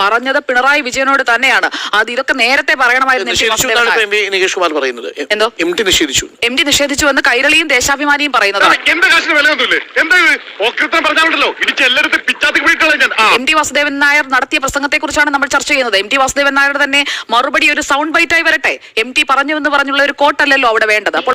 പറഞ്ഞത് പിണറായി വിജയനോട് തന്നെയാണ്. അത് ഇതൊക്കെ നേരത്തെ പറയണമായിരുന്നു. എന്തോ എം ഡി നിഷേധിച്ചു എന്ന് കൈരളിയും ദേശാഭിമാനിയും പറയുന്നതാണ്. എം ടി വാസുദേവൻ നായർ നടത്തിയ പ്രസംഗത്തെ കുറിച്ചാണ് നമ്മൾ ചർച്ച ചെയ്യുന്നത്. എം ടി വാസുദേവൻ നായരുടെ തന്നെ മറുപടി ഒരു സൗണ്ട് ബൈറ്റായി വരട്ടെ. എം ടി പറഞ്ഞു എന്ന് പറഞ്ഞുള്ള ഒരു കോട്ടല്ലല്ലോ അവിടെ വേണ്ടത്. അപ്പോൾ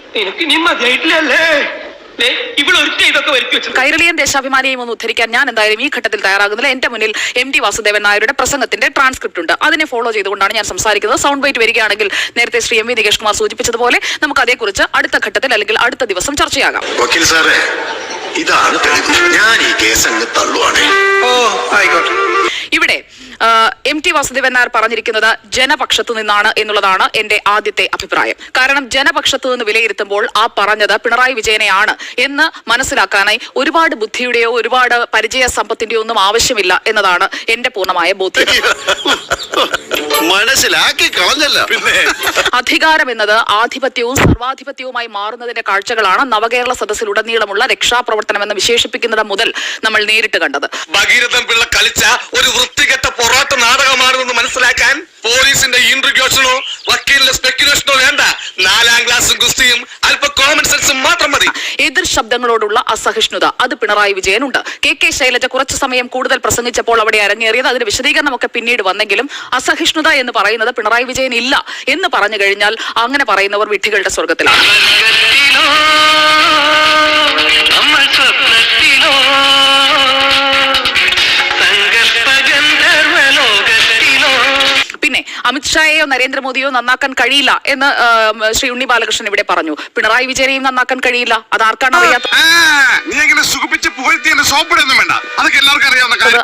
കൈരളിയും ദേശാഭിമാനിയും ഒന്ന് ഉദ്ധരിക്കാൻ ഞാൻ എന്തായാലും ഈ ഘട്ടത്തിൽ തയ്യാറാകുന്നില്ല. എന്റെ മുന്നിൽ എം ടി വാസുദേവൻ നായരുടെ പ്രസംഗത്തിന്റെ ട്രാൻസ്ക്രിപ്റ്റ് ഉണ്ട്. അതിനെ ഫോളോ ചെയ്തുകൊണ്ടാണ് ഞാൻ സംസാരിക്കുന്നത്. സൗണ്ട് ബൈറ്റ് വരികയാണെങ്കിൽ നേരത്തെ ശ്രീ എം വി നികേഷ് കുമാർ സൂചിപ്പിച്ചതുപോലെ നമുക്ക് അതേക്കുറിച്ച് അടുത്ത ഘട്ടത്തിൽ അല്ലെങ്കിൽ അടുത്ത ദിവസം ചർച്ചയാകാം. ഇതാണ് ഞാൻ ഈ കേസ് അങ്ങ് തള്ളുവാണേ. ഇവിടെ എം ടി വാസുദേവൻ നായർ പറഞ്ഞിരിക്കുന്നത് ജനപക്ഷത്തു നിന്നാണ് എന്നുള്ളതാണ് എന്റെ ആദ്യത്തെ അഭിപ്രായം. കാരണം ജനപക്ഷത്തു നിന്ന് വിലയിരുത്തുമ്പോൾ ആ പറഞ്ഞത് പിണറായി വിജയനെയാണ് എന്ന് മനസ്സിലാക്കാനായി ഒരുപാട് ബുദ്ധിയുടെയോ ഒരുപാട് പരിചയ സമ്പത്തിന്റെയോ ഒന്നും ആവശ്യമില്ല എന്നതാണ് എന്റെ പൂർണ്ണമായ ബോധ്യം. മനസ്സിലാക്കി കളഞ്ഞല്ലോ. അധികാരം എന്നത് ആധിപത്യവും സർവാധിപത്യവുമായി മാറുന്നതിന്റെ കാഴ്ചകളാണ് നവകേരള സദസ്സിലുടനീളമുള്ള രക്ഷാപ്രവർത്തനം എന്ന് വിശേഷിപ്പിക്കുന്നത് മുതൽ നമ്മൾ നേരിട്ട് കണ്ടത്. ഭഗീരഥൻ പിള്ള കളിച്ച ഒരു വൃത്തികെട്ട പൊറാട്ട നാടകമാണെന്ന് മനസ്സിലാക്കാൻ പോലീസിന്റെ ഇന്റർഗ്യൂഷനോ വക്കീലിന്റെ സ്പെക്യുലേഷനോ വേണ്ട. 4ാം ക്ലാസും ഗുസ്തിയും അല്പ കോമൺ സെൻസും മാത്രം മതി. എതിർ ശബ്ദങ്ങളോടുള്ള അസഹിഷ്ണുത അത് പിണറായി വിജയനുണ്ട്. കെ ശൈലജ കുറച്ചു സമയം കൂടുതൽ പ്രസംഗിച്ചപ്പോൾ അവിടെ അരങ്ങേറിയത് അതിന് വിശദീകരണമൊക്കെ പിന്നീട് വന്നെങ്കിലും അസഹിഷ്ണുത എന്ന് പറയുന്നത് പിണറായി വിജയൻ ഇല്ല എന്ന് പറഞ്ഞു കഴിഞ്ഞാൽ അങ്ങനെ പറയുന്നവർ വിഡ്ഢികളുടെ സ്വർഗത്തിലാണ്. പിന്നെ അമിത്ഷായെയോ നരേന്ദ്രമോദിയോ നന്നാക്കാൻ കഴിയില്ല എന്ന് ശ്രീ ഉണ്ണി ബാലകൃഷ്ണൻ ഇവിടെ പറഞ്ഞു. പിണറായി വിജയനെയും നന്നാക്കാൻ കഴിയില്ല. അത് ആർക്കാണ് അറിയാത്തത്?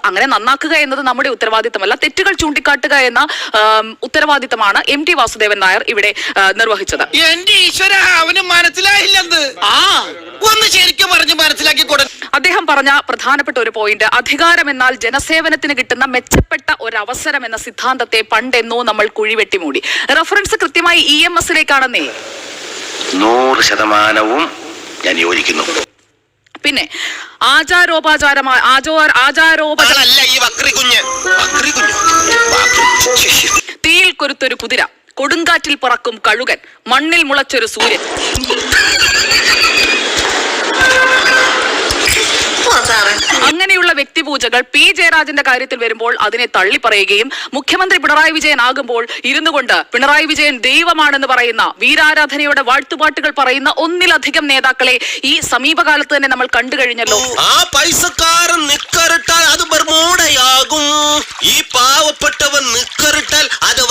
അങ്ങനെ നന്നാക്കുക എന്നത് നമ്മുടെ ഉത്തരവാദിത്തമല്ല. തെറ്റുകൾ ചൂണ്ടിക്കാട്ടുക എന്ന ഉത്തരവാദിത്തമാണ് എം ടി വാസുദേവൻ നായർ ഇവിടെ നിർവഹിച്ചത്. അദ്ദേഹം പറഞ്ഞ പ്രധാനപ്പെട്ട ഒരു പോയിന്റ്, അധികാരം എന്നാൽ ജനസേവനത്തിന് കിട്ടുന്ന മെച്ചപ്പെട്ട ഒരു അവസരം എന്ന സിദ്ധാന്തത്തെ പണ്ടെന്നോ നമ്മൾ കുഴിവെട്ടിമൂടി. റഫറൻസ് കൃത്യമായി EMSലേക്കാണെന്നേ. 100% ഞാൻ യോജിക്കുന്നു. പിന്നെ തീയിൽ കൊരുത്തൊരു കുതിര, കൊടുങ്കാറ്റിൽ പറക്കും കഴുകൻ, മണ്ണിൽ മുളച്ചൊരു സൂര്യൻ. അങ്ങനെയുള്ള വ്യക്തിപൂജകൾ പി ജയരാജന്റെ കാര്യത്തിൽ വരുമ്പോൾ അതിനെ തള്ളിപ്പറയുകയും മുഖ്യമന്ത്രി പിണറായി വിജയൻ ആകുമ്പോൾ ഇരുന്നു കൊണ്ട് പിണറായി വിജയൻ ദൈവമാണെന്ന് പറയുന്ന വീരാരാധനയുടെ വാഴ്ത്തുപാട്ടുകൾ പറയുന്ന ഒന്നിലധികം നേതാക്കളെ ഈ സമീപകാലത്ത് തന്നെ നമ്മൾ കണ്ടു കഴിഞ്ഞല്ലോ. ആ പൈസക്കാരൻ നിക്കറിട്ടാൽ അത് ബർമൂഡയാകും, ഈ പാവപ്പെട്ടവൻ നിക്കറിട്ടാൽ അത്